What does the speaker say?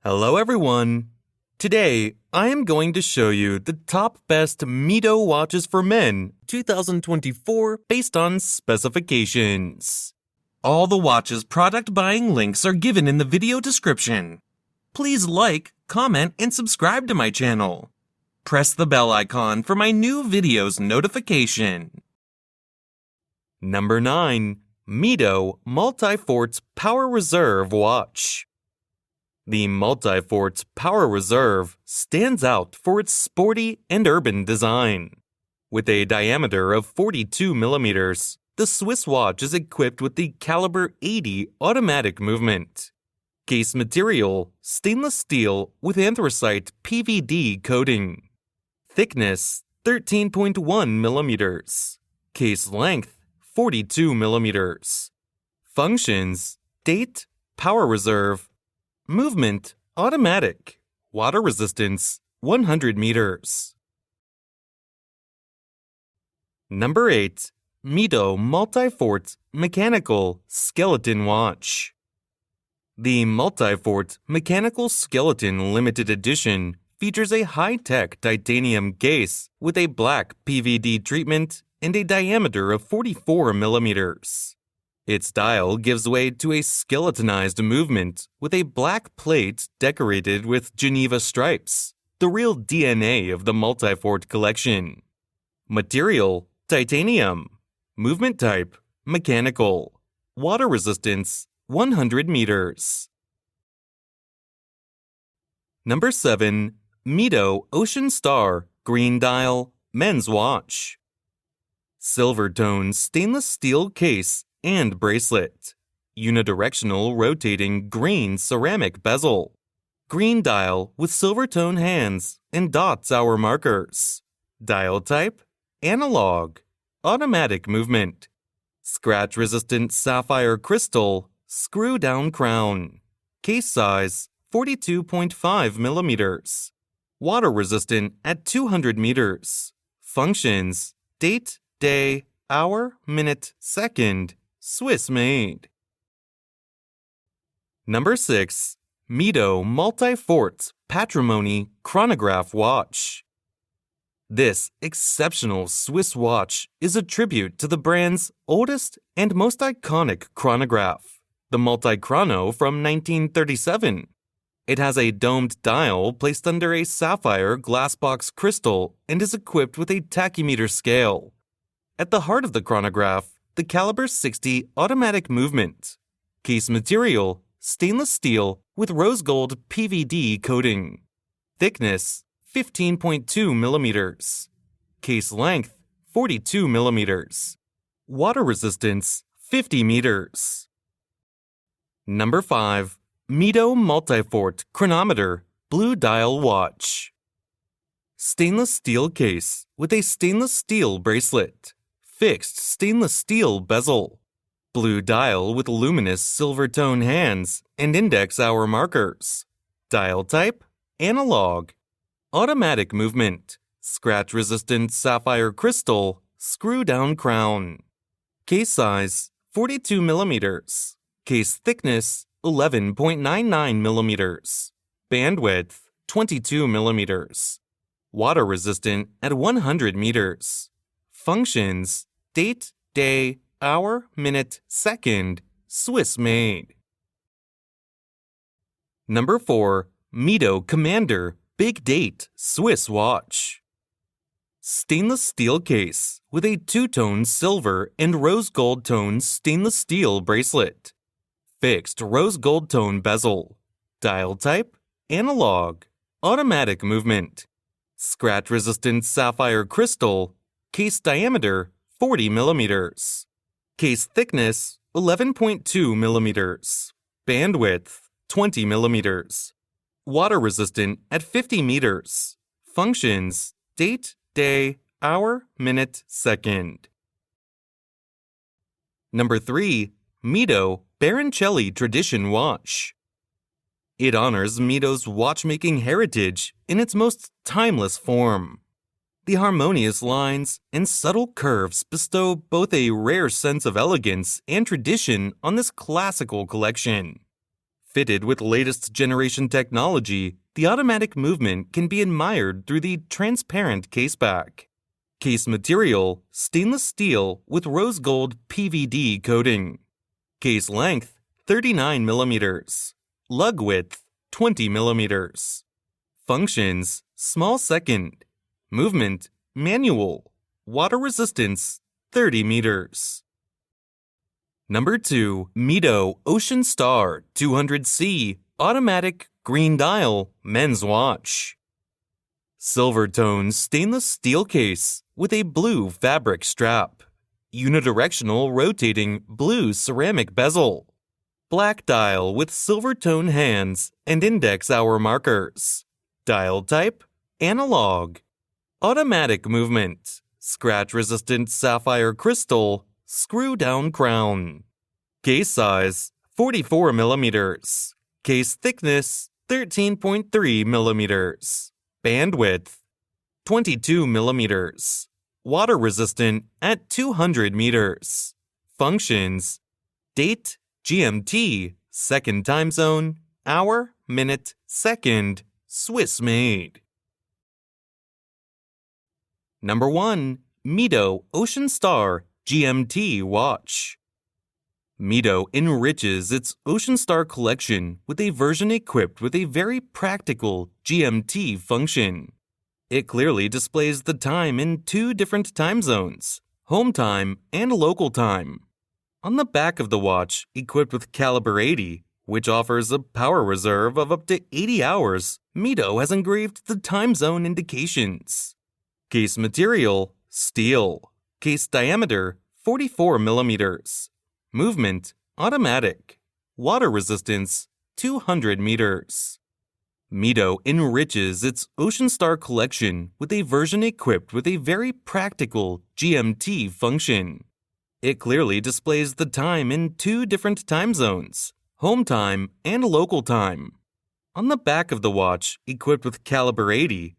Hello everyone! Today, I am going to show you the top best Mido watches for men 2024 based on specifications. All the watches product buying links are given in the video description. Please like, comment, and subscribe to my channel. Press the bell icon for my new videos notification. Number 9. Mido Multifort Power Reserve Watch. The Multifort Power Reserve stands out for its sporty and urban design. With a diameter of 42 millimeters, the Swiss watch is equipped with the caliber 80 automatic movement. Case material, stainless steel with anthracite PVD coating. Thickness, 13.1 millimeters. Case length, 42 millimeters. Functions, date, power reserve. Movement, automatic. Water resistance, 100 meters. Number 8. Mido Multifort Mechanical Skeleton Watch. The Multifort Mechanical Skeleton Limited Edition features a high-tech titanium case with a black PVD treatment and a diameter of 44 millimeters. Its dial gives way to a skeletonized movement with a black plate decorated with Geneva stripes, the real DNA of the Multifort collection. Material, titanium. Movement type, mechanical. Water resistance, 100 meters. Number 7. Mido Ocean Star Green Dial Men's Watch. Silver tone stainless steel case and bracelet. Unidirectional rotating green ceramic bezel. Green dial with silver tone hands and dots hour markers. Dial type, analog. Automatic movement. Scratch-resistant sapphire crystal, screw-down crown. Case size, 42.5 millimeters. Water-resistant at 200 meters. Functions, date, day, hour, minute, second. Swiss made. Number 6. Mido Multifort Patrimony Chronograph Watch. This exceptional Swiss watch is a tribute to the brand's oldest and most iconic chronograph, the Multichrono from 1937. It has a domed dial placed under a sapphire glassbox crystal and is equipped with a tachymeter scale. At the heart of the chronograph, the caliber 60 automatic movement. Case material, stainless steel with rose gold PVD coating. Thickness, 15.2 millimeters. Case length, 42 millimeters. Water resistance, 50 meters. Number 5. Mido Multifort Chronometer Blue Dial Watch. Stainless steel case with a stainless steel bracelet. Fixed stainless steel bezel. Blue dial with luminous silver tone hands and index hour markers. Dial type, analog. Automatic movement. Scratch-resistant sapphire crystal, screw-down crown. Case size, 42 millimeters. Case thickness, 11.99 millimeters. Bandwidth, 22 millimeters. Water resistant at 100 meters. Functions, date, day, hour, minute, second, Swiss made. Number 4. Mido Commander Big Date Swiss Watch. Stainless steel case with a two-tone silver and rose gold tone stainless steel bracelet. Fixed rose gold tone bezel. Dial type, analog. Automatic movement. Scratch-resistant sapphire crystal. Case diameter, 40 millimeters. Case thickness, 11.2 millimeters. Bandwidth, 20 millimeters. Water resistant at 50 meters. Functions, date, day, hour, minute, second. Number 3. Mido Baroncelli Tradition Watch. It honors Mido's watchmaking heritage in its most timeless form. The harmonious lines and subtle curves bestow both a rare sense of elegance and tradition on this classical collection. Fitted with latest generation technology, the automatic movement can be admired through the transparent caseback. Case material, stainless steel with rose gold PVD coating. Case length, 39 mm. Lug width, 20 mm. Functions, small second. Movement, manual. Water resistance, 30 meters. Number 2. Mido Ocean Star 200C Automatic Green Dial Men's Watch. Silver tone stainless steel case with a blue fabric strap. Unidirectional rotating blue ceramic bezel. Black dial with silver tone hands and index hour markers. Dial type, analog. Automatic movement, scratch-resistant sapphire crystal, screw-down crown. Case size, 44 mm. Case thickness, 13.3 mm. Bandwidth, 22 mm. Water resistant at 200 meters. Functions, date, GMT, second time zone, hour, minute, second, Swiss made. Number 1. Mido Ocean Star GMT Watch. Mido enriches its Ocean Star collection with a version equipped with a very practical GMT function. It clearly displays the time in 2 different time zones, home time and local time. On the back of the watch, equipped with caliber 80, which offers a power reserve of up to 80 hours, Mido has engraved the time zone indications. Case material, steel. Case diameter, 44 mm. Movement, automatic. Water resistance, 200 meters. Mido enriches its Ocean Star collection with a version equipped with a very practical GMT function. It clearly displays the time in 2 different time zones, home time and local time. On the back of the watch, equipped with caliber 80,